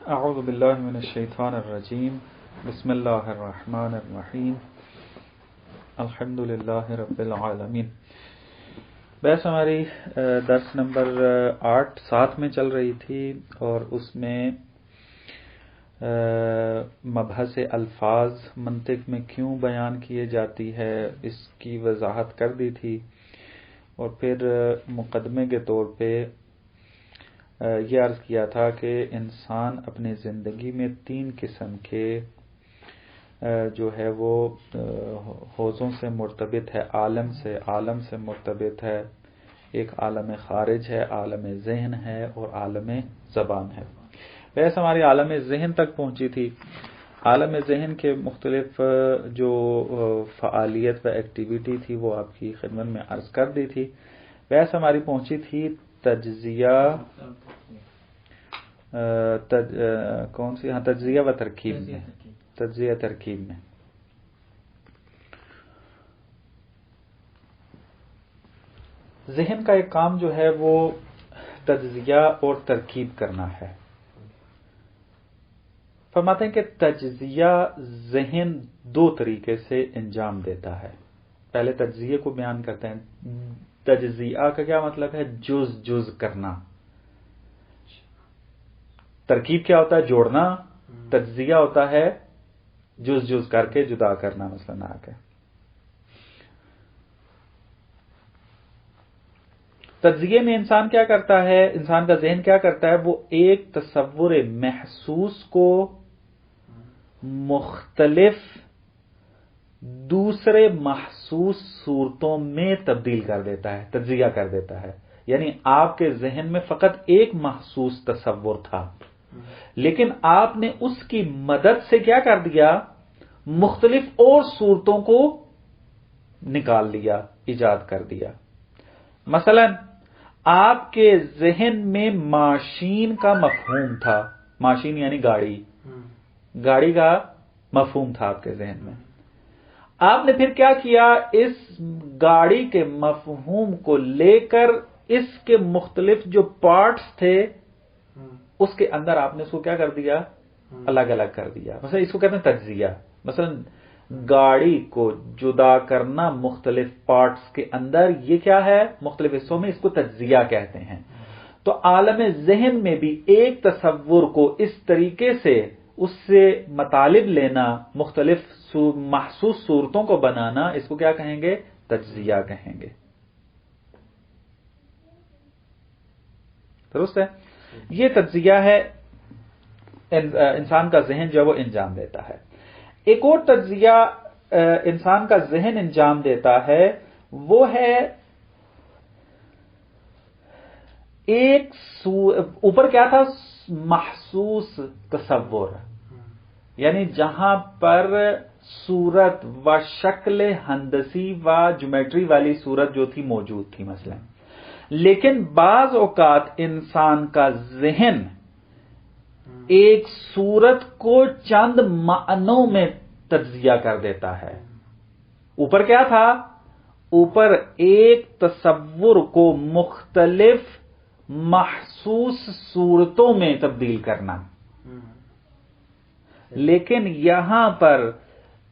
اعوذ باللہ من الشیطان الرجیم بسم اللہ الرحمن الرحیم الحمد للہ رب العالمین. بحث ہماری درس نمبر 7 میں چل رہی تھی اور اس میں مبحث الفاظ منطق میں کیوں بیان کیے جاتی ہے اس کی وضاحت کر دی تھی، اور پھر مقدمے کے طور پہ یہ عرض کیا تھا کہ انسان اپنی زندگی میں 3 قسم کے جو ہے وہ حوضوں سے مرتبط ہے، عالم سے مرتبط ہے. ایک عالم خارج ہے، عالم ذہن ہے اور عالم زبان ہے. ویسے ہماری عالم ذہن تک پہنچی تھی. عالم ذہن کے مختلف جو فعالیت و ایکٹیویٹی تھی وہ آپ کی خدمت میں عرض کر دی تھی. ویسے ہماری پہنچی تھی تجزیہ تجزیہ و ترکیب میں. تجزیہ ترکیب میں ذہن کا ایک کام جو ہے وہ تجزیہ اور ترکیب کرنا ہے. فرماتے ہیں کہ تجزیہ ذہن 2 طریقے سے انجام دیتا ہے. پہلے تجزیے کو بیان کرتے ہیں. تجزیہ کا کیا مطلب ہے؟ جز کرنا. ترکیب کیا ہوتا ہے؟ جوڑنا. تجزیہ ہوتا ہے جز کر کے جدا کرنا. مثلا آ کے تجزیے میں انسان کیا کرتا ہے، انسان کا ذہن کیا کرتا ہے، وہ ایک تصور محسوس کو مختلف دوسرے محسوس صورتوں میں تبدیل کر دیتا ہے، تجزیہ کر دیتا ہے. یعنی آپ کے ذہن میں فقط ایک محسوس تصور تھا، لیکن آپ نے اس کی مدد سے کیا کر دیا، مختلف اور صورتوں کو نکال لیا، ایجاد کر دیا. مثلا آپ کے ذہن میں ماشین کا مفہوم تھا. ماشین یعنی گاڑی کا مفہوم تھا آپ کے ذہن میں. آپ نے پھر کیا کیا، اس گاڑی کے مفہوم کو لے کر اس کے مختلف جو پارٹس تھے اس کے اندر آپ نے اس کو کیا کر دیا، الگ الگ کر دیا. مثلا اس کو کہتے ہیں تجزیہ. مثلا گاڑی کو جدا کرنا مختلف پارٹس کے اندر، یہ کیا ہے، مختلف حصوں میں، اس کو تجزیہ کہتے ہیں. تو عالم ذہن میں بھی ایک تصور کو اس طریقے سے اس سے مطالب لینا، مختلف محسوس صورتوں کو بنانا، اس کو کیا کہیں گے، تجزیہ کہیں گے. درست ہے؟ یہ تجزیہ ہے، انسان کا ذہن جو ہے وہ انجام دیتا ہے. ایک اور تجزیہ انسان کا ذہن انجام دیتا ہے، وہ ہے اوپر کیا تھا، محسوس تصور. یعنی جہاں پر صورت و شکل ہندسی و جیومیٹری والی صورت جو تھی موجود تھی مثلا، لیکن بعض اوقات انسان کا ذہن ایک صورت کو چند معنوں میں تجزیہ کر دیتا ہے. اوپر کیا تھا، اوپر ایک تصور کو مختلف محسوس صورتوں میں تبدیل کرنا، لیکن یہاں پر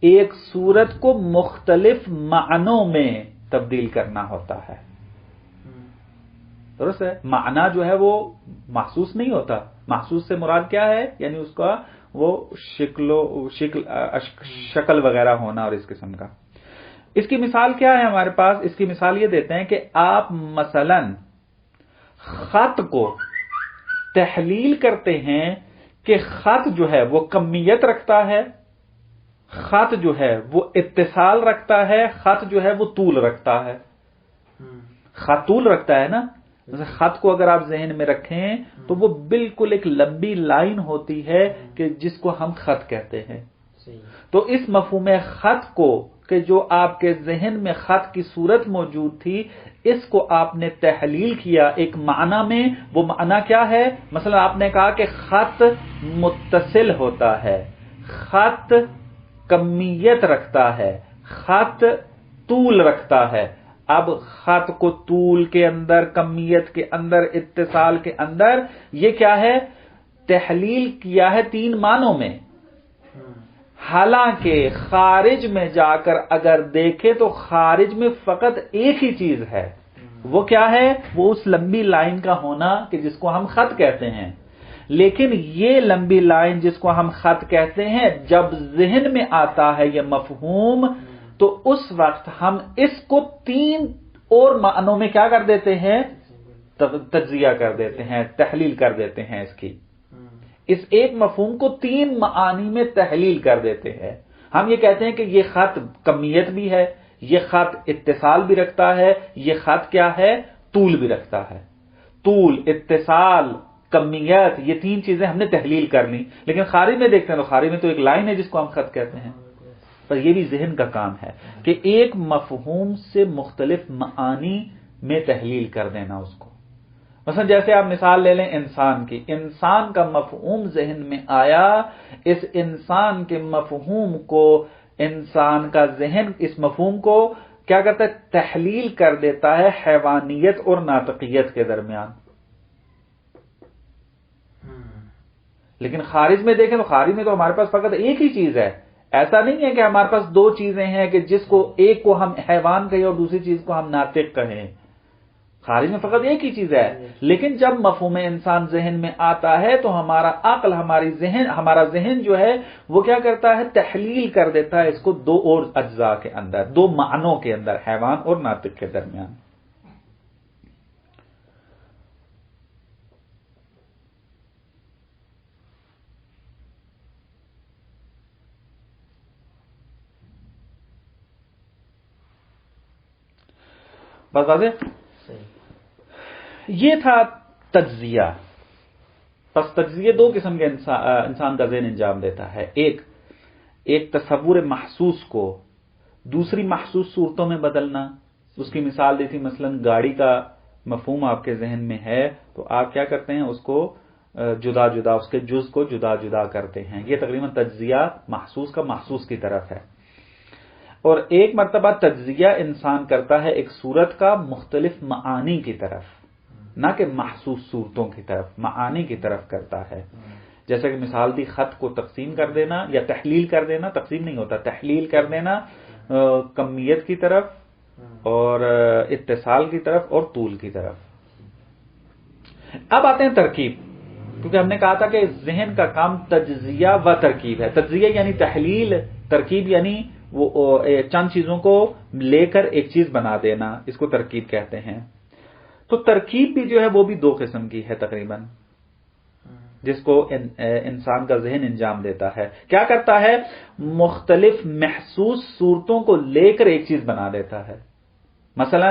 ایک صورت کو مختلف معنوں میں تبدیل کرنا ہوتا ہے. درست ہے؟ معنی جو ہے وہ محسوس نہیں ہوتا. محسوس سے مراد کیا ہے، یعنی اس کا وہ شکل وغیرہ ہونا اور اس قسم کا. اس کی مثال کیا ہے ہمارے پاس؟ اس کی مثال یہ دیتے ہیں کہ آپ مثلا خط کو تحلیل کرتے ہیں کہ خط جو ہے وہ کمیت رکھتا ہے، خط جو ہے وہ اتصال رکھتا ہے، خط جو ہے وہ طول رکھتا ہے. خط طول رکھتا ہے نا. خط کو اگر آپ ذہن میں رکھیں تو وہ بالکل ایک لمبی لائن ہوتی ہے کہ جس کو ہم خط کہتے ہیں. تو اس مفہوم خط کو، کہ جو آپ کے ذہن میں خط کی صورت موجود تھی، اس کو آپ نے تحلیل کیا ایک معنی میں. وہ معنی کیا ہے؟ مثلا آپ نے کہا کہ خط متصل ہوتا ہے، خط کمیت رکھتا ہے، خط طول رکھتا ہے. اب خط کو طول کے اندر، کمیت کے اندر، اتصال کے اندر، یہ کیا ہے، تحلیل کیا ہے 3 معنوں میں، حالانکہ خارج میں جا کر اگر دیکھے تو خارج میں فقط ایک ہی چیز ہے، وہ کیا ہے؟ وہ اس لمبی لائن کا ہونا کہ جس کو ہم خط کہتے ہیں. لیکن یہ لمبی لائن جس کو ہم خط کہتے ہیں، جب ذہن میں آتا ہے یہ مفہوم، تو اس وقت ہم اس کو 3 اور معنوں میں کیا کر دیتے ہیں؟ تجزیہ کر دیتے ہیں، تحلیل کر دیتے ہیں. اس ایک مفہوم کو 3 معانی میں تحلیل کر دیتے ہیں. ہم یہ کہتے ہیں کہ یہ خط کمیت بھی ہے، یہ خط اتصال بھی رکھتا ہے، یہ خط کیا ہے؟ طول بھی رکھتا ہے. طول، اتصال، کمیت، یہ 3 چیزیں ہم نے تحلیل کر لی. لیکن خارج میں دیکھتے ہیں تو خارج میں تو ایک لائن ہے جس کو ہم خط کہتے ہیں. پر یہ بھی ذہن کا کام ہے کہ ایک مفہوم سے مختلف معانی میں تحلیل کر دینا اس کو. مثلا جیسے آپ مثال لے لیں انسان کی، انسان کا مفہوم ذہن میں آیا، اس انسان کے مفہوم کو انسان کا ذہن اس مفہوم کو کیا کرتا ہے؟ تحلیل کر دیتا ہے حیوانیت اور ناطقیت کے درمیان. لیکن خارج میں دیکھیں تو خارج میں تو ہمارے پاس فقط ایک ہی چیز ہے. ایسا نہیں ہے کہ ہمارے پاس 2 چیزیں ہیں کہ جس کو ایک کو ہم حیوان کہیں اور دوسری چیز کو ہم ناطق کہیں. خارج میں فقط ایک ہی چیز ہے. لیکن جب مفہوم انسان ذہن میں آتا ہے تو ہمارا عقل، ہمارا ذہن جو ہے وہ کیا کرتا ہے؟ تحلیل کر دیتا ہے اس کو 2 اور اجزاء کے اندر، 2 معنوں کے اندر، حیوان اور ناطق کے درمیان. بس واضح؟ یہ تھا تجزیہ. پس تجزیہ 2 قسم کے انسان کا ذہن انجام دیتا ہے. ایک تصور محسوس کو دوسری محسوس صورتوں میں بدلنا. اس کی مثال دی تھی، مثلا گاڑی کا مفہوم آپ کے ذہن میں ہے تو آپ کیا کرتے ہیں؟ اس کو جدا جدا، اس کے جز کو جدا جدا کرتے ہیں. یہ تقریباً تجزیہ محسوس کا محسوس کی طرف ہے. اور ایک مرتبہ تجزیہ انسان کرتا ہے ایک صورت کا مختلف معانی کی طرف، نہ کہ محسوس صورتوں کی طرف، معانی کی طرف کرتا ہے. جیسے کہ مثال دی، خط کو تقسیم کر دینا یا تحلیل کر دینا، تقسیم نہیں ہوتا، تحلیل کر دینا کمیت کی طرف اور اتصال کی طرف اور طول کی طرف. اب آتے ہیں ترکیب، کیونکہ ہم نے کہا تھا کہ ذہن کا کام تجزیہ و ترکیب ہے. تجزیہ یعنی تحلیل، ترکیب یعنی وہ چند چیزوں کو لے کر ایک چیز بنا دینا، اس کو ترکیب کہتے ہیں. تو ترکیب بھی جو ہے وہ بھی 2 قسم کی ہے تقریباً، جس کو انسان کا ذہن انجام دیتا ہے. کیا کرتا ہے؟ مختلف محسوس صورتوں کو لے کر ایک چیز بنا دیتا ہے. مثلا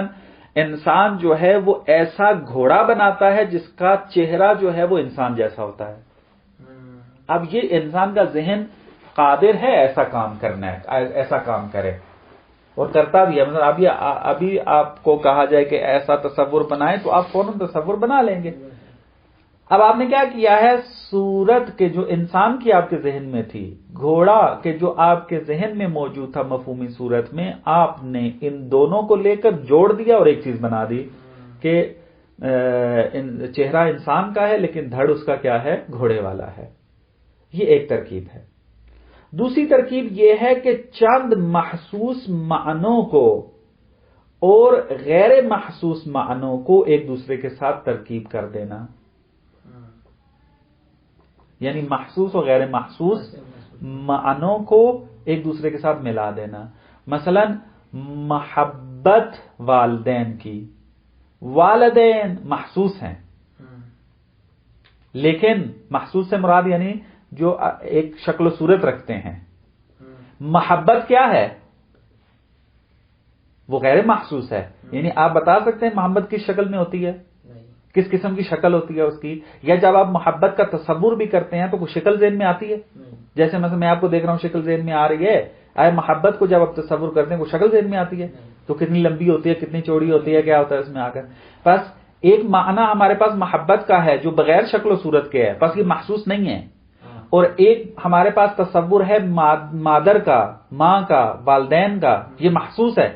انسان جو ہے وہ ایسا گھوڑا بناتا ہے جس کا چہرہ جو ہے وہ انسان جیسا ہوتا ہے. اب یہ انسان کا ذہن قادر ہے ایسا کام کرنا ہے، ایسا کام کرے اور کرتا بھی ہے. مثلا ابھی آپ کو کہا جائے کہ ایسا تصور بنائیں تو آپ فوراً تصور بنا لیں گے. اب آپ نے کیا کیا ہے؟ صورت کے جو انسان کی آپ کے ذہن میں تھی، گھوڑا کے جو آپ کے ذہن میں موجود تھا مفہومی صورت میں، آپ نے ان دونوں کو لے کر جوڑ دیا اور ایک چیز بنا دی کہ چہرہ انسان کا ہے لیکن دھڑ اس کا کیا ہے؟ گھوڑے والا ہے. یہ ایک ترکیب ہے. دوسری ترکیب یہ ہے کہ چند محسوس معنوں کو اور غیر محسوس معنوں کو ایک دوسرے کے ساتھ ترکیب کر دینا، یعنی محسوس اور غیر محسوس معنوں کو ایک دوسرے کے ساتھ ملا دینا. مثلا محبت والدین کی، والدین محسوس ہیں لیکن محسوس سے مراد یعنی جو ایک شکل و صورت رکھتے ہیں. محبت کیا ہے؟ وہ غیر محسوس ہے. یعنی آپ بتا سکتے ہیں محبت کس شکل میں ہوتی ہے، کس قسم کی شکل ہوتی ہے اس کی؟ یا جب آپ محبت کا تصور بھی کرتے ہیں تو کوئی شکل ذہن میں آتی ہے؟ جیسے مثلا میں آپ کو دیکھ رہا ہوں شکل ذہن میں آ رہی ہے. محبت کو جب آپ تصور کرتے ہیں کوئی شکل ذہن میں آتی ہے؟ تو کتنی لمبی ہوتی ہے، کتنی چوڑی ہوتی ہے، کیا ہوتا ہے اس میں آ کر؟ بس ایک معنی ہمارے پاس محبت کا ہے جو بغیر شکل و صورت کے ہے، بس یہ محسوس نہیں ہے. اور ایک ہمارے پاس تصور ہے مادر کا، ماں کا، والدین کا، یہ محسوس ہے.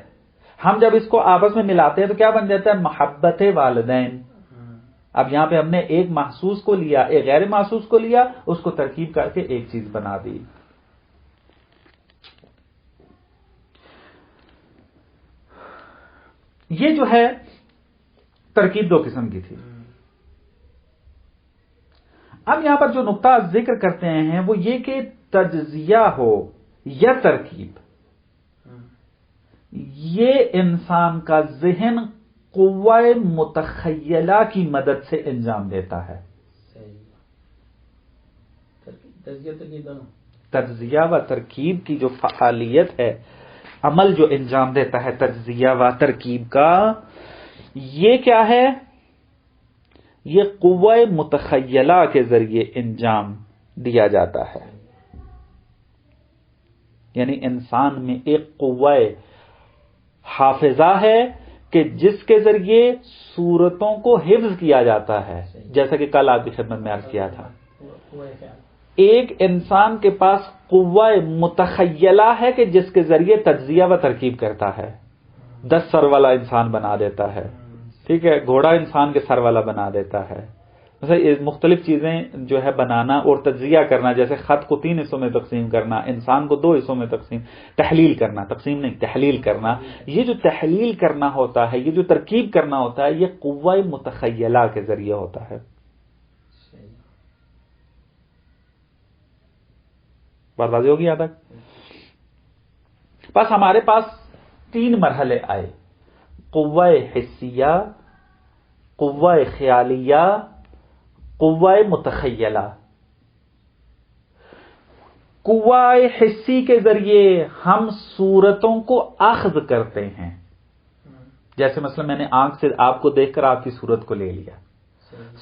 ہم جب اس کو آپس میں ملاتے ہیں تو کیا بن جاتا ہے؟ محبت والدین. اب یہاں پہ ہم نے ایک محسوس کو لیا، ایک غیر محسوس کو لیا، اس کو ترکیب کر کے ایک چیز بنا دی. یہ جو ہے ترکیب دو قسم کی تھی. اب یہاں پر جو نقطہ ذکر کرتے ہیں وہ یہ کہ تجزیہ ہو یا ترکیب، یہ انسان کا ذہن قوہ متخیلہ کی مدد سے انجام دیتا ہے. تجزیہ و ترکیب کی جو فعالیت ہے، عمل جو انجام دیتا ہے تجزیہ و ترکیب کا، یہ کیا ہے؟ یہ قوہ متخیلہ کے ذریعے انجام دیا جاتا ہے. یعنی انسان میں ایک قوہ حافظہ ہے کہ جس کے ذریعے صورتوں کو حفظ کیا جاتا ہے، جیسا کہ کل آپ کی خدمت میں عرض کیا تھا. ایک انسان کے پاس قوہ متخیلہ ہے کہ جس کے ذریعے تجزیہ و ترکیب کرتا ہے. 10 سر والا انسان بنا دیتا ہے، ٹھیک ہے، گھوڑا انسان کے سر والا بنا دیتا ہے. مثلا مختلف چیزیں جو ہے بنانا اور تجزیہ کرنا، جیسے خط کو 3 حصوں میں تقسیم کرنا، انسان کو 2 حصوں میں تحلیل کرنا، تقسیم نہیں تحلیل کرنا. یہ جو تحلیل کرنا ہوتا ہے، یہ جو ترکیب کرنا ہوتا ہے، یہ قوہ متخیلہ کے ذریعے ہوتا ہے. بات واضح ہوگی یہاں تک؟ بس ہمارے پاس 3 مرحلے آئے: قوہ حسیہ، قوہ خیالیہ، قوہ متخیلہ. قوہ حسی کے ذریعے ہم صورتوں کو اخذ کرتے ہیں. جیسے مثلا میں نے آنکھ سے آپ کو دیکھ کر آپ کی صورت کو لے لیا،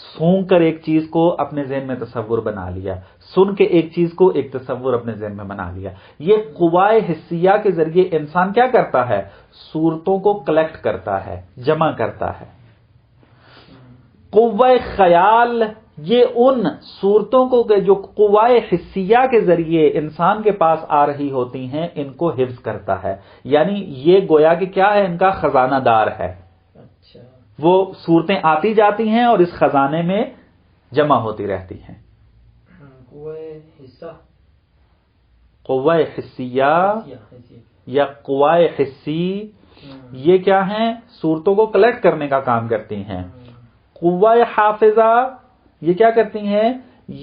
سونگ کر ایک چیز کو اپنے ذہن میں تصور بنا لیا، سن کے ایک چیز کو ایک تصور اپنے ذہن میں بنا لیا. یہ قوہ حسیہ کے ذریعے انسان کیا کرتا ہے؟ صورتوں کو کلیکٹ کرتا ہے، جمع کرتا ہے. قوہ خیال یہ ان صورتوں کو جو قوہ حسیہ کے ذریعے انسان کے پاس آ رہی ہوتی ہیں ان کو حفظ کرتا ہے. یعنی یہ گویا کہ کیا ہے؟ ان کا خزانہ دار ہے. وہ صورتیں آتی جاتی ہیں اور اس خزانے میں جمع ہوتی رہتی ہیں. قوہ حسیہ یا قوہ حسی یہ کیا ہیں؟ صورتوں کو کلیکٹ کرنے کا کام کرتی ہیں. قوہ حافظہ یہ کیا کرتی ہیں؟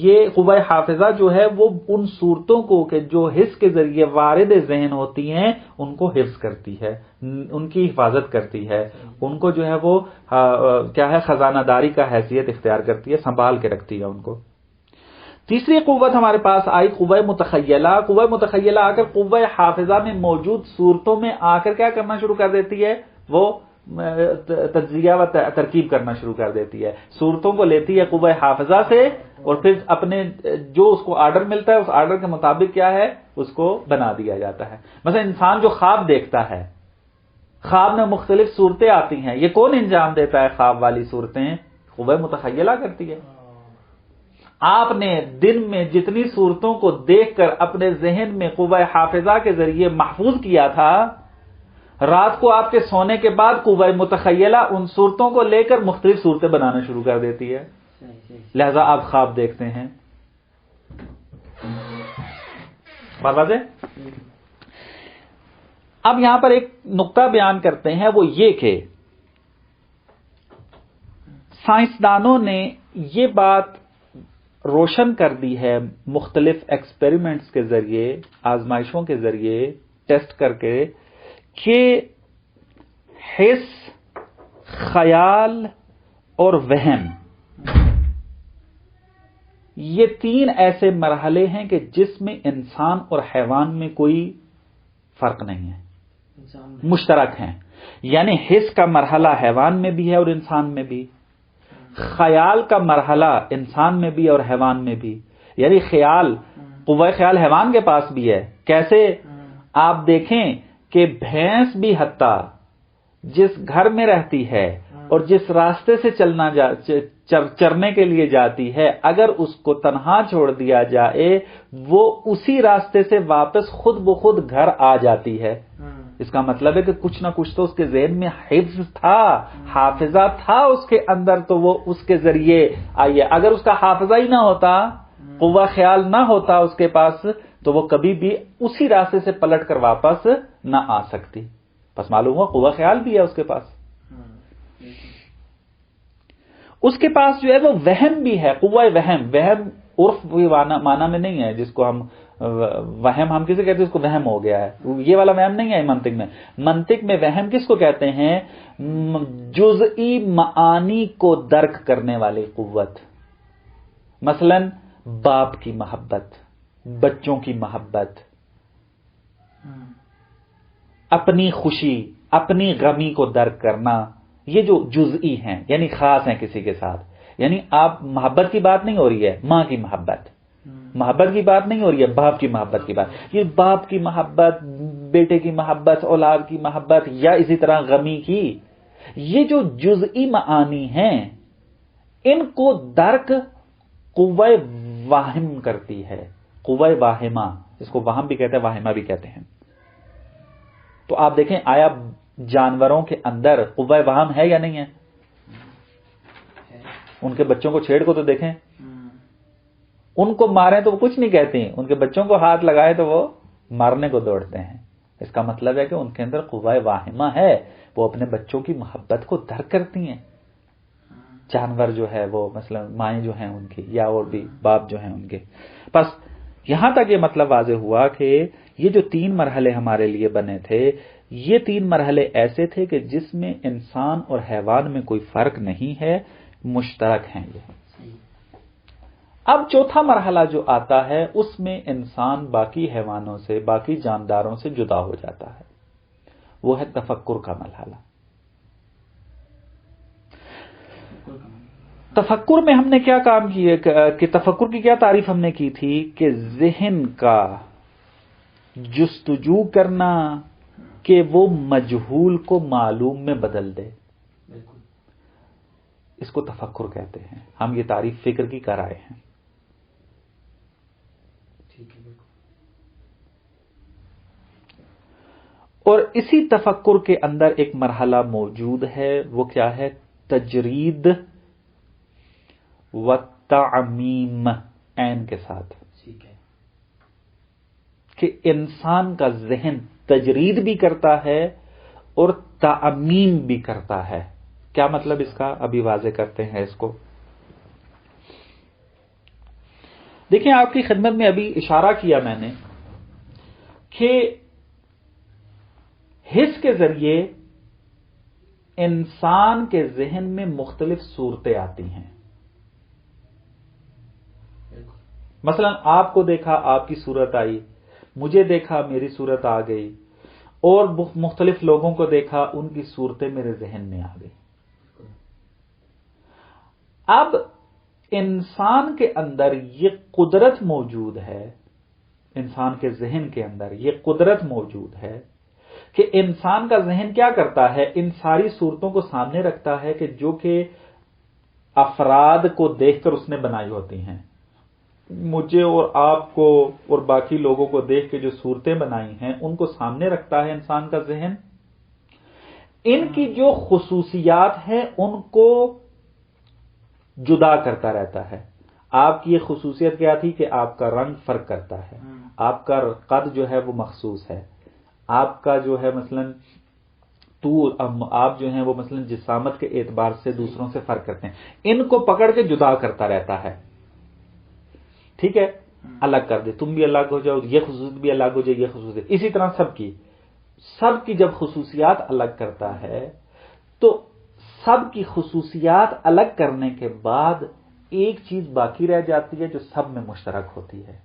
یہ قوہ حافظہ جو ہے وہ ان صورتوں کو کہ جو حس کے ذریعے وارد ذہن ہوتی ہیں ان کو حفظ کرتی ہے، ان کی حفاظت کرتی ہے، ان کو جو ہے وہ کیا ہے؟ خزانہ داری کا حیثیت اختیار کرتی ہے، سنبھال کے رکھتی ہے ان کو. تیسری قوت ہمارے پاس آئی قوہ متخیلہ. قوہ متخیلہ آ کر قوہ حافظہ میں موجود صورتوں میں آ کر کیا کرنا شروع کر دیتی ہے؟ وہ تجزیہ و ترکیب کرنا شروع کر دیتی ہے. صورتوں کو لیتی ہے قوہ حافظہ سے اور پھر اپنے جو اس کو آرڈر ملتا ہے اس آرڈر کے مطابق کیا ہے؟ اس کو بنا دیا جاتا ہے. مثلا انسان جو خواب دیکھتا ہے، خواب میں مختلف صورتیں آتی ہیں، یہ کون انجام دیتا ہے؟ خواب والی صورتیں قوہ متخیلہ کرتی ہے. آپ نے دن میں جتنی صورتوں کو دیکھ کر اپنے ذہن میں قوہ حافظہ کے ذریعے محفوظ کیا تھا، رات کو آپ کے سونے کے بعد قوہ متخیلہ ان صورتوں کو لے کر مختلف صورتیں بنانا شروع کر دیتی ہے. لہذا آپ خواب دیکھتے ہیں. بات واضح؟ اب یہاں پر ایک نقطہ بیان کرتے ہیں، وہ یہ کہ سائنسدانوں نے یہ بات روشن کر دی ہے مختلف ایکسپیریمنٹس کے ذریعے، آزمائشوں کے ذریعے ٹیسٹ کر کے، کہ حس، خیال اور وہم یہ 3 ایسے مرحلے ہیں کہ جس میں انسان اور حیوان میں کوئی فرق نہیں ہے، مشترک ہیں. یعنی حس کا مرحلہ حیوان میں بھی ہے اور انسان میں بھی، خیال کا مرحلہ انسان میں بھی اور حیوان میں بھی. یعنی خیال، قوہ خیال حیوان کے پاس بھی ہے. کیسے؟ آپ دیکھیں کہ بھینس بھی حتیٰ جس گھر میں رہتی ہے اور جس راستے سے چرنے کے لیے جاتی ہے، اگر اس کو تنہا چھوڑ دیا جائے وہ اسی راستے سے واپس خود بخود گھر آ جاتی ہے. اس کا مطلب ہے کہ کچھ نہ کچھ تو اس کے ذہن میں حفظ تھا، حافظہ تھا اس کے اندر، تو وہ اس کے ذریعے آئیے. اگر اس کا حافظہ ہی نہ ہوتا، قوہ خیال نہ ہوتا اس کے پاس، تو وہ کبھی بھی اسی راستے سے پلٹ کر واپس نہ آ سکتی. بس معلوم ہوا قوہ خیال بھی ہے اس کے پاس. اس کے پاس جو ہے وہ وہم بھی ہے، قوہ وہم. وہم عرف معنی میں نہیں ہے جس کو ہم وہم ہم کسے کہتے ہیں، اس کو وہم ہو گیا ہے، یہ والا وہم نہیں ہے منطق میں. منطق میں وہم کس کو کہتے ہیں؟ جزئی معانی کو درک کرنے والی قوت. مثلا باپ کی محبت، بچوں کی محبت، اپنی خوشی اپنی غمی کو درک کرنا، یہ جو جزئی ہیں یعنی خاص ہیں کسی کے ساتھ. یعنی آپ محبت کی بات نہیں ہو رہی ہے، ماں کی محبت، محبت کی بات نہیں ہو رہی ہے، باپ کی محبت کی بات. یہ باپ کی محبت، بیٹے کی محبت، اولاد کی محبت، یا اسی طرح غمی کی، یہ جو جزئی معانی ہیں ان کو درک قوہ واہم کرتی ہے. قوہ واہمہ، اس کو واہم بھی کہتے ہیں، واہمہ بھی کہتے ہیں. تو آپ دیکھیں آیا جانوروں کے اندر قوہ واہم ہے یا نہیں ہے؟ ان کے بچوں کو چھیڑ کو تو دیکھیں، ان کو ماریں تو وہ کچھ نہیں کہتے ہیں، ان کے بچوں کو ہاتھ لگائے تو وہ مارنے کو دوڑتے ہیں. اس کا مطلب ہے کہ ان کے اندر قوہ واہمہ ہے، وہ اپنے بچوں کی محبت کو درک کرتی ہیں. جانور جو ہے وہ مثلا مائیں جو ہیں ان کی، یا اور بھی باپ جو ہیں ان کے. بس یہاں تک یہ مطلب واضح ہوا کہ یہ جو 3 مرحلے ہمارے لیے بنے تھے، یہ 3 مرحلے ایسے تھے کہ جس میں انسان اور حیوان میں کوئی فرق نہیں ہے، مشترک ہیں یہ. اب چوتھا مرحلہ جو آتا ہے اس میں انسان باقی حیوانوں سے، باقی جانداروں سے جدا ہو جاتا ہے، وہ ہے تفکر کا مرحلہ. تفکر میں ہم نے کیا کام کیے کہ تفکر کی کیا تعریف ہم نے کی تھی کہ ذہن کا جستجو کرنا کہ وہ مجہول کو معلوم میں بدل دے، اس کو تفکر کہتے ہیں. ہم یہ تعریف فکر کی کر آئے ہیں. اور اسی تفکر کے اندر ایک مرحلہ موجود ہے، وہ کیا ہے؟ تجرید و تعمیم، عین کے ساتھ. کہ انسان کا ذہن تجرید بھی کرتا ہے اور تعمیم بھی کرتا ہے. کیا مطلب اس کا؟ ابھی واضح کرتے ہیں اس کو. دیکھیں آپ کی خدمت میں ابھی اشارہ کیا میں نے کہ حس کے ذریعے انسان کے ذہن میں مختلف صورتیں آتی ہیں. مثلا آپ کو دیکھا آپ کی صورت آئی، مجھے دیکھا میری صورت آ گئی، اور مختلف لوگوں کو دیکھا ان کی صورتیں میرے ذہن میں آ گئی. اب انسان کے اندر یہ قدرت موجود ہے، انسان کے ذہن کے اندر یہ قدرت موجود ہے کہ انسان کا ذہن کیا کرتا ہے؟ ان ساری صورتوں کو سامنے رکھتا ہے کہ جو کہ افراد کو دیکھ کر اس نے بنائی ہوتی ہیں. مجھے اور آپ کو اور باقی لوگوں کو دیکھ کے جو صورتیں بنائی ہیں ان کو سامنے رکھتا ہے انسان کا ذہن. ان کی جو خصوصیات ہیں ان کو جدا کرتا رہتا ہے. آپ کی یہ خصوصیت کیا تھی کہ آپ کا رنگ فرق کرتا ہے، آپ کا قد جو ہے وہ مخصوص ہے، آپ کا جو ہے مثلا طول، آپ جو ہیں وہ مثلا جسامت کے اعتبار سے دوسروں سے فرق کرتے ہیں. ان کو پکڑ کے جدا کرتا رہتا ہے. ٹھیک ہے، الگ کر دے، تم بھی الگ ہو جاؤ، یہ خصوصیت بھی الگ ہو جائے، یہ خصوصیت. اسی طرح سب کی جب خصوصیات الگ کرتا ہے تو سب کی خصوصیات الگ کرنے کے بعد ایک چیز باقی رہ جاتی ہے جو سب میں مشترک ہوتی ہے.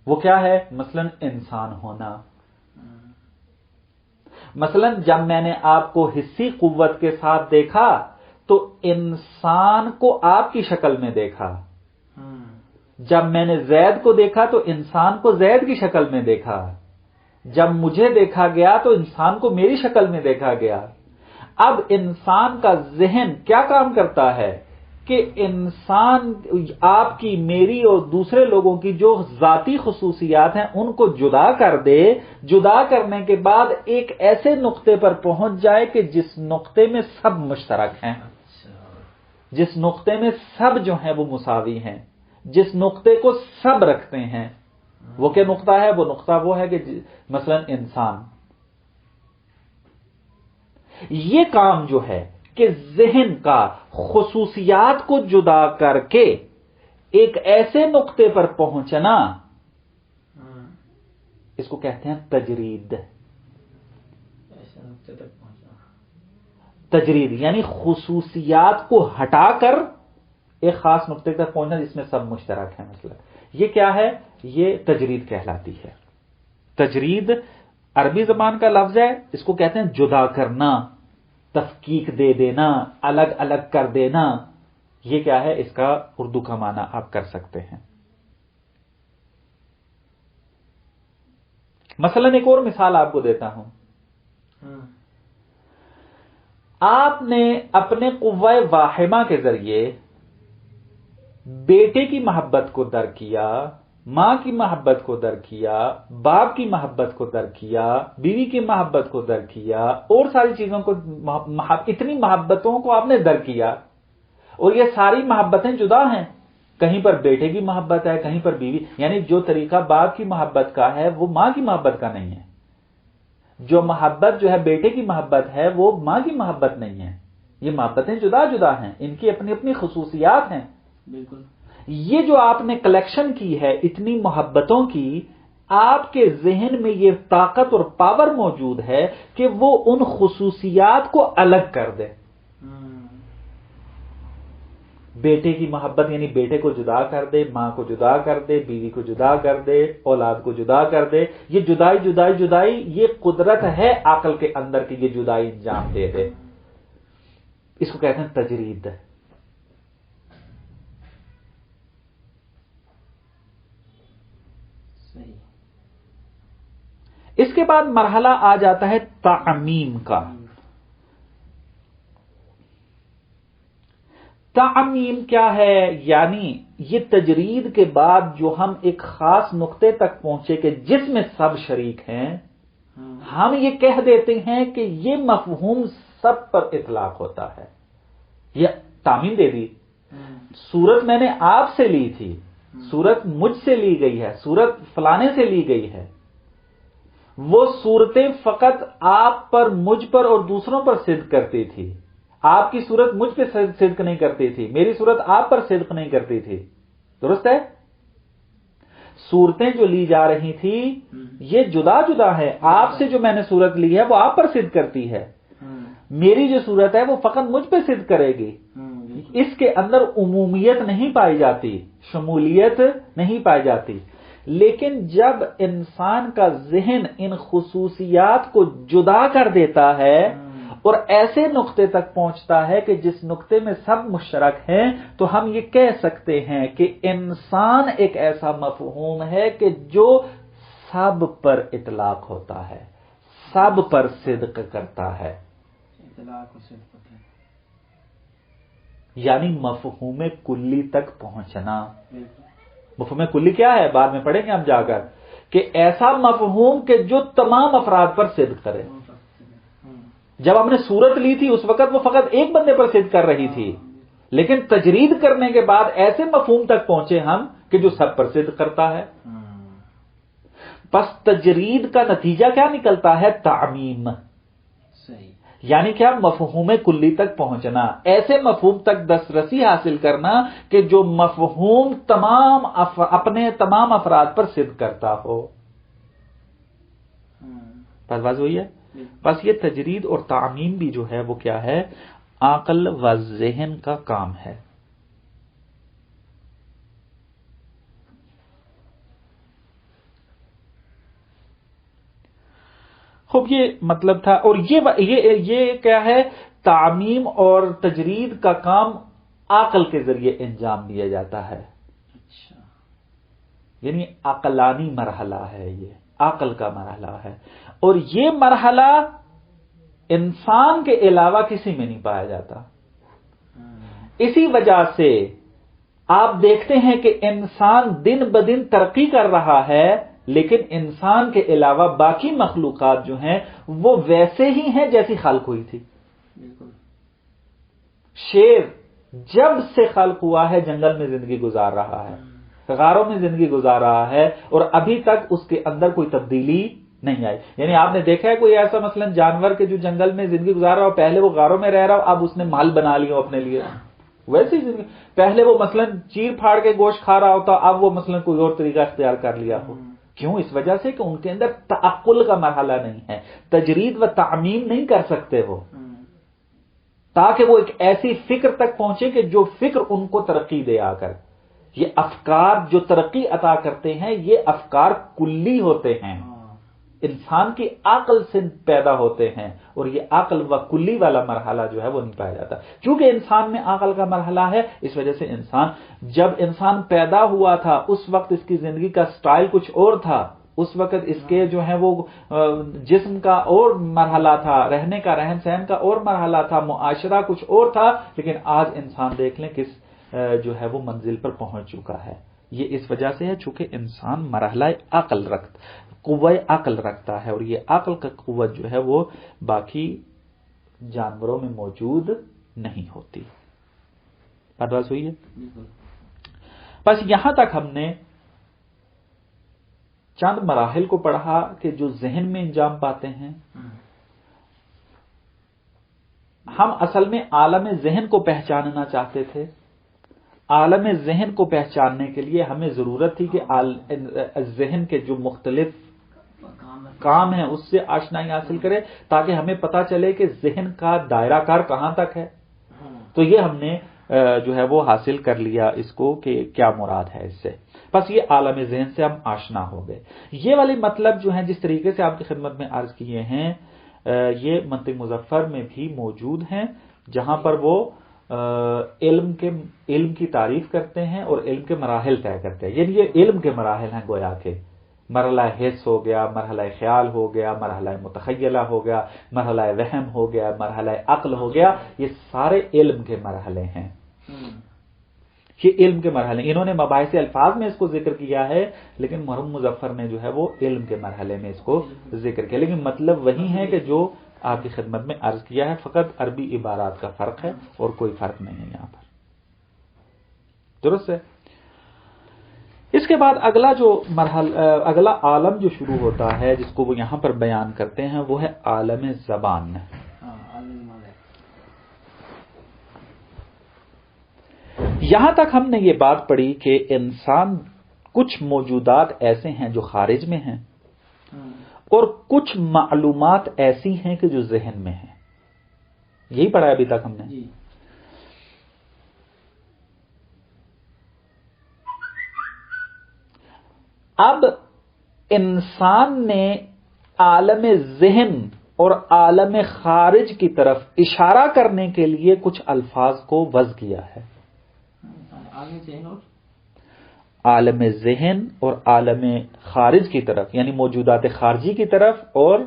وہ کیا ہے؟ مثلا انسان ہونا. مثلا جب میں نے آپ کو حسی قوت کے ساتھ دیکھا تو انسان کو آپ کی شکل میں دیکھا. جب میں نے زید کو دیکھا تو انسان کو زید کی شکل میں دیکھا. جب مجھے دیکھا گیا تو انسان کو میری شکل میں دیکھا گیا. اب انسان کا ذہن کیا کام کرتا ہے؟ کہ انسان آپ کی، میری اور دوسرے لوگوں کی جو ذاتی خصوصیات ہیں ان کو جدا کر دے، جدا کرنے کے بعد ایک ایسے نقطے پر پہنچ جائے کہ جس نقطے میں سب مشترک ہیں، جس نقطے میں سب جو ہیں وہ مساوی ہیں، جس نقطے کو سب رکھتے ہیں. وہ کیا نقطہ ہے؟ وہ نقطہ وہ ہے کہ مثلا انسان. یہ کام جو ہے کہ ذہن کا خصوصیات کو جدا کر کے ایک ایسے نقطے پر پہنچنا، اس کو کہتے ہیں تجرید. ایسے نقطے تک پہنچنا، تجرید یعنی خصوصیات کو ہٹا کر ایک خاص نقطے تک پہنچنا جس میں سب مشترک ہیں. مثلا یہ کیا ہے؟ یہ تجرید کہلاتی ہے. تجرید عربی زبان کا لفظ ہے، اس کو کہتے ہیں جدا کرنا، تفکیک دے دینا، الگ الگ کر دینا. یہ کیا ہے؟ اس کا اردو کا معنی آپ کر سکتے ہیں. مثلا ایک اور مثال آپ کو دیتا ہوں. آپ نے اپنے قوہ واہمہ کے ذریعے بیٹے کی محبت کو درک کیا، ماں کی محبت کو درک کیا، باپ کی محبت کو درک کیا، بیوی کی محبت کو درک کیا، اور ساری چیزوں کو، اتنی محبتوں کو آپ نے درک کیا. اور یہ ساری محبتیں جدا ہیں. کہیں پر بیٹے کی محبت ہے، کہیں پر بیوی. یعنی جو طریقہ باپ کی محبت کا ہے وہ ماں کی محبت کا نہیں ہے. جو محبت جو ہے بیٹے کی محبت ہے وہ ماں کی محبت نہیں ہے. یہ محبتیں جدا جدا ہیں، ان کی اپنی اپنی خصوصیات ہیں. بالکل. یہ جو آپ نے کلیکشن کی ہے اتنی محبتوں کی، آپ کے ذہن میں یہ طاقت اور پاور موجود ہے کہ وہ ان خصوصیات کو الگ کر دے. بیٹے کی محبت یعنی بیٹے کو جدا کر دے، ماں کو جدا کر دے، بیوی کو جدا کر دے، اولاد کو جدا کر دے. یہ جدائی جدائی جدائی، یہ قدرت ہے عقل کے اندر کہ یہ جدائی انجام دے دے. اس کو کہتے ہیں تجرید. اس کے بعد مرحلہ آ جاتا ہے تعمیم کا. تعمیم کیا ہے؟ یعنی یہ تجرید کے بعد جو ہم ایک خاص نقطے تک پہنچے کہ جس میں سب شریک ہیں، ہم یہ کہہ دیتے ہیں کہ یہ مفہوم سب پر اطلاق ہوتا ہے. یہ تعمیم دے دی. صورت میں نے آپ سے لی تھی، صورت مجھ سے لی گئی ہے، صورت فلانے سے لی گئی ہے. وہ صورتیں فقط آپ پر، مجھ پر اور دوسروں پر صدق کرتی تھی. آپ کی صورت مجھ پہ صدق نہیں کرتی تھی، میری صورت آپ پر صدق نہیں کرتی تھی. درست ہے؟ صورتیں جو لی جا رہی تھی یہ جدا جدا ہے. آپ سے جو میں نے صورت لی ہے وہ آپ پر صدق کرتی ہے، میری جو صورت ہے وہ فقط مجھ پہ صدق کرے گی. اس کے اندر عمومیت نہیں پائی جاتی، شمولیت نہیں پائی جاتی. لیکن جب انسان کا ذہن ان خصوصیات کو جدا کر دیتا ہے اور ایسے نقطے تک پہنچتا ہے کہ جس نقطے میں سب مشترک ہیں، تو ہم یہ کہہ سکتے ہیں کہ انسان ایک ایسا مفہوم ہے کہ جو سب پر اطلاق ہوتا ہے، سب پر صدق کرتا ہے. یعنی مفہوم کلی تک پہنچنا. مفہوم کلی کیا ہے؟ بعد میں پڑھیں گے ہم جا کر، کہ ایسا مفہوم کہ جو تمام افراد پر صدق کرے. جب ہم نے صورت لی تھی اس وقت وہ فقط ایک بندے پر صدق کر رہی تھی، لیکن تجرید کرنے کے بعد ایسے مفہوم تک پہنچے ہم کہ جو سب پر صدق کرتا ہے. پس تجرید کا نتیجہ کیا نکلتا ہے؟ تعمیم. یعنی کیا؟ مفہوم کلی تک پہنچنا، ایسے مفہوم تک دسترسی حاصل کرنا کہ جو مفہوم اپنے تمام افراد پر صدق کرتا ہو. بات واضح ہوئی ہے؟ بس یہ تجرید اور تعمیم بھی جو ہے وہ کیا ہے؟ عقل و ذہن کا کام ہے. خوب یہ مطلب تھا. اور یہ کیا ہے؟ تعمیم اور تجرید کا کام عقل کے ذریعے انجام دیا جاتا ہے. یعنی عقلانی مرحلہ ہے، یہ عقل کا مرحلہ ہے. اور یہ مرحلہ انسان کے علاوہ کسی میں نہیں پایا جاتا. اسی وجہ سے آپ دیکھتے ہیں کہ انسان دن بدن ترقی کر رہا ہے، لیکن انسان کے علاوہ باقی مخلوقات جو ہیں وہ ویسے ہی ہیں جیسی خلق ہوئی تھی۔ بالکل شیر جب سے خلق ہوا ہے جنگل میں زندگی گزار رہا ہے، غاروں میں زندگی گزار رہا ہے، اور ابھی تک اس کے اندر کوئی تبدیلی نہیں آئی۔ یعنی آپ نے دیکھا ہے کوئی ایسا مثلا جانور کے جو جنگل میں زندگی گزار رہا ہو، پہلے وہ غاروں میں رہ رہا ہو، اب اس نے مال بنا لیا ہو اپنے لیے، ویسے ہی زندگی، پہلے وہ مثلا چیر پھاڑ کے گوشت کھا رہا ہوتا، اب وہ مثلا کوئی اور طریقہ اختیار کر لیا ہو۔ کیوں؟ اس وجہ سے کہ ان کے اندر تعقل کا مرحلہ نہیں ہے، تجرید و تعمیم نہیں کر سکتے وہ، تاکہ وہ ایک ایسی فکر تک پہنچے کہ جو فکر ان کو ترقی دے آ کر۔ یہ افکار جو ترقی عطا کرتے ہیں یہ افکار کلی ہوتے ہیں، انسان کی عقل سے پیدا ہوتے ہیں، اور یہ عقل و کلی والا مرحلہ جو ہے وہ نہیں پایا جاتا۔ کیونکہ انسان میں عقل کا مرحلہ ہے، اس وجہ سے انسان، جب انسان پیدا ہوا تھا اس وقت اس کی زندگی کا سٹائل کچھ اور تھا، اس وقت اس کے جو ہے وہ جسم کا اور مرحلہ تھا، رہنے کا، رہن سہن کا اور مرحلہ تھا، معاشرہ کچھ اور تھا، لیکن آج انسان دیکھ لیں کس جو ہے وہ منزل پر پہنچ چکا ہے۔ یہ اس وجہ سے ہے چونکہ انسان مرحلہ عقل قوہ عقل رکھتا ہے، اور یہ عقل کا قوت جو ہے وہ باقی جانوروں میں موجود نہیں ہوتی۔ بات ہوئی ہے؟ بس یہاں تک ہم نے چند مراحل کو پڑھا کہ جو ذہن میں انجام پاتے ہیں۔ ہم اصل میں عالم ذہن کو پہچاننا چاہتے تھے۔ عالم ذہن کو پہچاننے کے لیے ہمیں ضرورت تھی کہ ذہن کے جو مختلف کام ہیں اس سے آشنائی حاصل کرے، تاکہ ہمیں پتہ چلے کہ ذہن کا دائرہ کار کہاں تک ہے۔ تو یہ ہم نے جو ہے وہ حاصل کر لیا اس کو کہ کیا مراد ہے اس سے۔ بس یہ عالم ذہن سے ہم آشنا ہو گئے۔ یہ والے مطلب جو ہیں جس طریقے سے آپ کی خدمت میں عرض کیے ہیں یہ منطق مظفر میں بھی موجود ہیں، جہاں پر وہ علم کی تعریف کرتے ہیں اور علم کے مراحل طے کرتے ہیں۔ یعنی یہ علم کے مراحل ہیں گویا کہ مرحلہ حس ہو گیا، مرحلہ خیال ہو گیا، مرحلہ متخیلہ ہو گیا، مرحلہ وہم ہو گیا، مرحلہ عقل ہو گیا، یہ سارے علم کے مرحلے ہیں۔ یہ علم کے مرحلے، انہوں نے مباحث الفاظ میں اس کو ذکر کیا ہے، لیکن محمد مظفر نے جو ہے وہ علم کے مرحلے میں اس کو ذکر کیا، لیکن مطلب وہی ہے کہ جو آپ کی خدمت میں عرض کیا ہے، فقط عربی عبارات کا فرق ہے اور کوئی فرق نہیں ہے یہاں پر۔ درست ہے؟ اس کے بعد اگلا جو مرحلہ، اگلا عالم جو شروع ہوتا ہے جس کو وہ یہاں پر بیان کرتے ہیں وہ ہے عالم زبان۔ یہاں تک ہم نے یہ بات پڑھی کہ انسان کچھ موجودات ایسے ہیں جو خارج میں ہیں اور کچھ معلومات ایسی ہیں کہ جو ذہن میں ہیں، یہی پڑھا ابھی تک ہم نے۔ اب انسان نے عالم ذہن اور عالم خارج کی طرف اشارہ کرنے کے لیے کچھ الفاظ کو وضع کیا ہے۔ عالم ذہن اور عالم خارج کی طرف یعنی موجودات خارجی کی طرف اور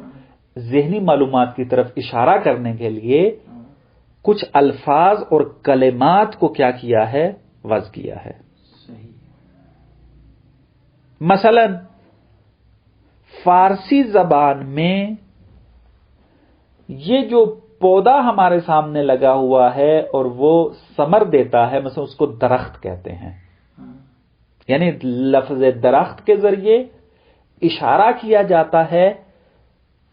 ذہنی معلومات کی طرف اشارہ کرنے کے لیے کچھ الفاظ اور کلمات کو کیا کیا ہے؟ وضع کیا ہے۔ مثلا فارسی زبان میں یہ جو پودا ہمارے سامنے لگا ہوا ہے اور وہ ثمر دیتا ہے، مثلا اس کو درخت کہتے ہیں، یعنی لفظ درخت کے ذریعے اشارہ کیا جاتا ہے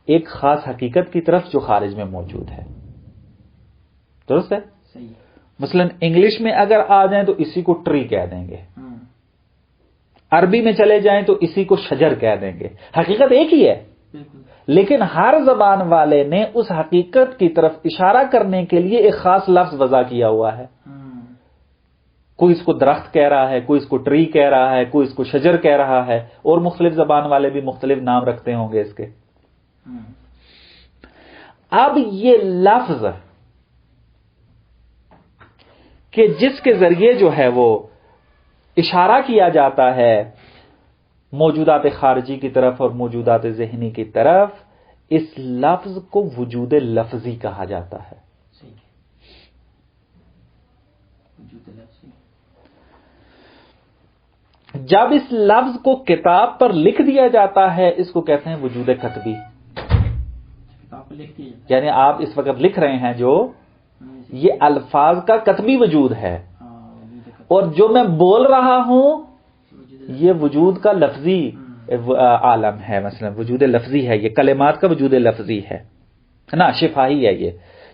ایک خاص حقیقت کی طرف جو خارج میں موجود ہے۔ درست ہے؟ مثلا انگلش میں اگر آ جائیں تو اسی کو ٹری کہہ دیں گے، عربی میں چلے جائیں تو اسی کو شجر کہہ دیں گے، حقیقت ایک ہی ہے، لیکن ہر زبان والے نے اس حقیقت کی طرف اشارہ کرنے کے لیے ایک خاص لفظ وضع کیا ہوا ہے۔ کوئی اس کو درخت کہہ رہا ہے، کوئی اس کو ٹری کہہ رہا ہے، کوئی اس کو شجر کہہ رہا ہے، اور مختلف زبان والے بھی مختلف نام رکھتے ہوں گے اس کے۔ اب یہ لفظ کہ جس کے ذریعے جو ہے وہ اشارہ کیا جاتا ہے موجودات خارجی کی طرف اور موجودات ذہنی کی طرف، اس لفظ کو وجود لفظی کہا جاتا ہے۔ جب اس لفظ کو کتاب پر لکھ دیا جاتا ہے اس کو کہتے ہیں وجود کتبی. کتاب پہ لکھ دیا جاتا یعنی آپ اس وقت لکھ رہے ہیں جو ہے. یہ الفاظ کا کتبی وجود ہے، وجود کتاب. اور جو میں بول رہا ہوں وجود یہ وجود کا لفظی عالم ہے. مثلا وجود لفظی ہے، یہ کلمات کا وجود لفظی ہے نا، شفاہی ہے. یہ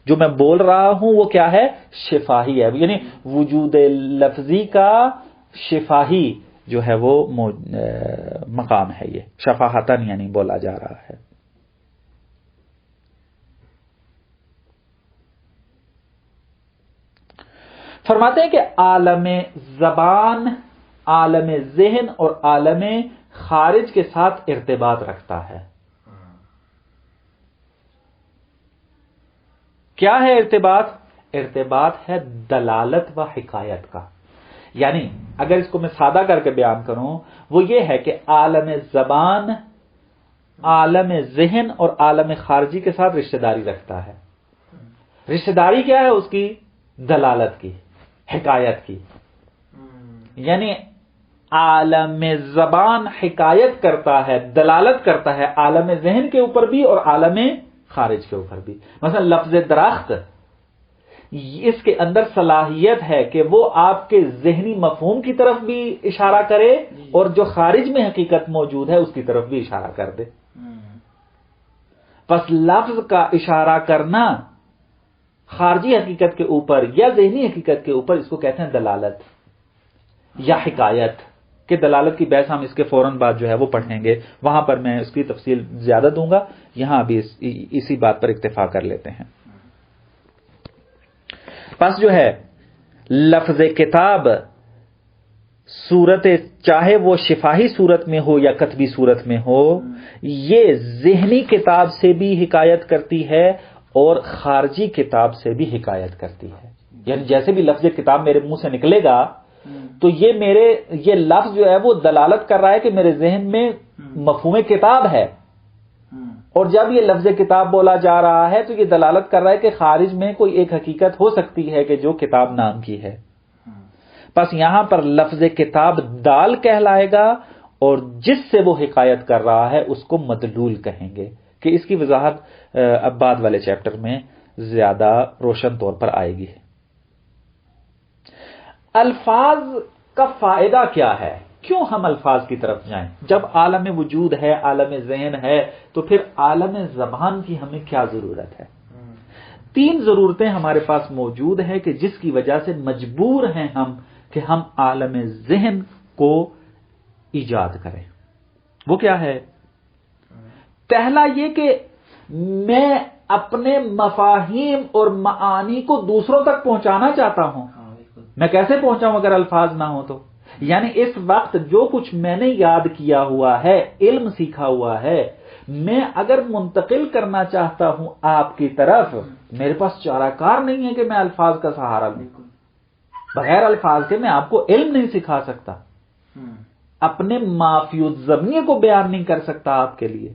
جو میں بول رہا ہوں وہ کیا ہے؟ شفاہی ہے. یعنی وجود لفظی کا شفاہی جو ہے وہ مقام ہے. یہ شفاہتن یعنی بولا جا رہا ہے. فرماتے ہیں کہ عالم زبان عالم ذہن اور عالم خارج کے ساتھ ارتباط رکھتا ہے. کیا ہے ارتباط؟ ارتباط ہے دلالت و حکایت کا. یعنی اگر اس کو میں سادہ کر کے بیان کروں وہ یہ ہے کہ عالم زبان عالم ذہن اور عالم خارجی کے ساتھ رشتہ داری رکھتا ہے. رشتہ داری کیا ہے اس کی؟ دلالت کی، حکایت کی. یعنی عالم زبان حکایت کرتا ہے، دلالت کرتا ہے عالم ذہن کے اوپر بھی اور عالم خارج کے اوپر بھی. مثلا لفظ درخت، اس کے اندر صلاحیت ہے کہ وہ آپ کے ذہنی مفہوم کی طرف بھی اشارہ کرے اور جو خارج میں حقیقت موجود ہے اس کی طرف بھی اشارہ کر دے. پس لفظ کا اشارہ کرنا خارجی حقیقت کے اوپر یا ذہنی حقیقت کے اوپر اس کو کہتے ہیں دلالت یا حکایت. کہ دلالت کی بحث ہم اس کے فوراً بعد جو ہے وہ پڑھیں گے، وہاں پر میں اس کی تفصیل زیادہ دوں گا. یہاں ابھی اسی بات پر اکتفا کر لیتے ہیں. پس جو ہے لفظ کتاب صورت چاہے وہ شفاہی صورت میں ہو یا کتبی صورت میں ہو، یہ ذہنی کتاب سے بھی حکایت کرتی ہے اور خارجی کتاب سے بھی حکایت کرتی ہے. یعنی جیسے بھی لفظ کتاب میرے منہ سے نکلے گا تو یہ لفظ جو ہے وہ دلالت کر رہا ہے کہ میرے ذہن میں مفہوم کتاب ہے، اور جب یہ لفظ کتاب بولا جا رہا ہے تو یہ دلالت کر رہا ہے کہ خارج میں کوئی ایک حقیقت ہو سکتی ہے کہ جو کتاب نام کی ہے. پس یہاں پر لفظ کتاب دال کہلائے گا اور جس سے وہ حکایت کر رہا ہے اس کو مدلول کہیں گے. کہ اس کی وضاحت اب بعد والے چیپٹر میں زیادہ روشن طور پر آئے گی. الفاظ کا فائدہ کیا ہے؟ کیوں ہم الفاظ کی طرف جائیں؟ جب عالم وجود ہے، عالم ذہن ہے، تو پھر عالم زبان کی ہمیں کیا ضرورت ہے؟ 3 ضرورتیں ہمارے پاس موجود ہیں کہ جس کی وجہ سے مجبور ہیں ہم کہ ہم عالم ذہن کو ایجاد کریں. وہ کیا ہے؟ پہلا یہ کہ میں اپنے مفاہیم اور معانی کو دوسروں تک پہنچانا چاہتا ہوں. میں کیسے پہنچاؤں اگر الفاظ نہ ہو تو؟ یعنی اس وقت جو کچھ میں نے یاد کیا ہوا ہے، علم سیکھا ہوا ہے، میں اگر منتقل کرنا چاہتا ہوں آپ کی طرف، میرے پاس چارہ کار نہیں ہے کہ میں الفاظ کا سہارا لوں. بغیر الفاظ کے میں آپ کو علم نہیں سکھا سکتا، اپنے مافی الضمیہ کو بیان نہیں کر سکتا آپ کے لیے.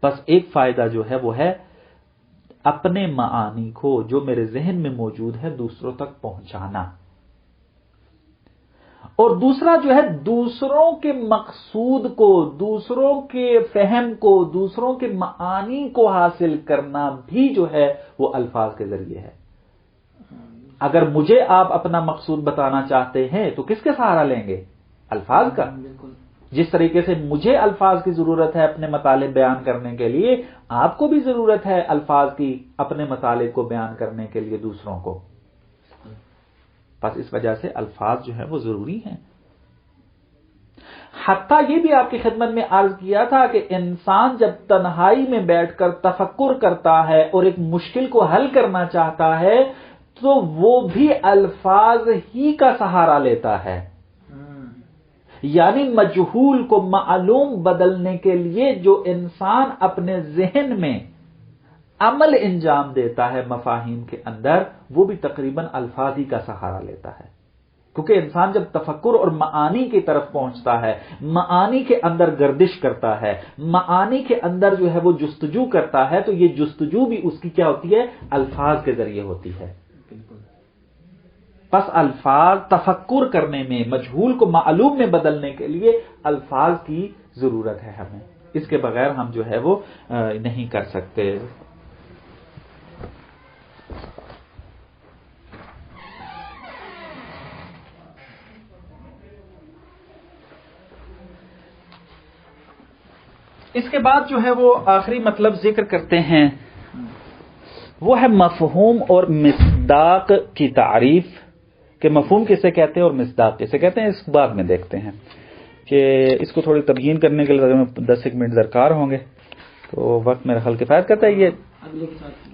بس ایک فائدہ جو ہے وہ ہے اپنے معانی کو جو میرے ذہن میں موجود ہے دوسروں تک پہنچانا. اور دوسرا جو ہے دوسروں کے مقصود کو، دوسروں کے فہم کو، دوسروں کے معانی کو حاصل کرنا بھی جو ہے وہ الفاظ کے ذریعے ہے. اگر مجھے آپ اپنا مقصود بتانا چاہتے ہیں تو کس کے سہارا لیں گے؟ الفاظ کا. جس طریقے سے مجھے الفاظ کی ضرورت ہے اپنے مطالب بیان کرنے کے لیے، آپ کو بھی ضرورت ہے الفاظ کی اپنے مطالب کو بیان کرنے کے لیے دوسروں کو. بس اس وجہ سے الفاظ جو ہیں وہ ضروری ہیں. حتیٰ یہ بھی آپ کی خدمت میں عرض کیا تھا کہ انسان جب تنہائی میں بیٹھ کر تفکر کرتا ہے اور ایک مشکل کو حل کرنا چاہتا ہے تو وہ بھی الفاظ ہی کا سہارا لیتا ہے. یعنی مجہول کو معلوم بدلنے کے لیے جو انسان اپنے ذہن میں عمل انجام دیتا ہے مفاہیم کے اندر، وہ بھی تقریباً الفاظ ہی کا سہارا لیتا ہے. کیونکہ انسان جب تفکر اور معانی کی طرف پہنچتا ہے، معانی کے اندر گردش کرتا ہے، معانی کے اندر جو ہے وہ جستجو کرتا ہے، تو یہ جستجو بھی اس کی کیا ہوتی ہے؟ الفاظ کے ذریعے ہوتی ہے. بس الفاظ تفکر کرنے میں، مجہول کو معلوم میں بدلنے کے لیے الفاظ کی ضرورت ہے ہمیں، اس کے بغیر ہم جو ہے وہ نہیں کر سکتے۔ اس کے بعد جو ہے وہ آخری مطلب ذکر کرتے ہیں، وہ ہے مفہوم اور مصداق کی تعریف، کہ مفہوم کسے کہتے ہیں اور مصداق کسے کہتے ہیں، اس بعد میں دیکھتے ہیں کہ اس کو تھوڑی تبیین کرنے کے لیے 10 منٹ درکار ہوں گے، تو وقت میرا خیال کفایت کرتا ہے۔ یہ اگلے کے ساتھ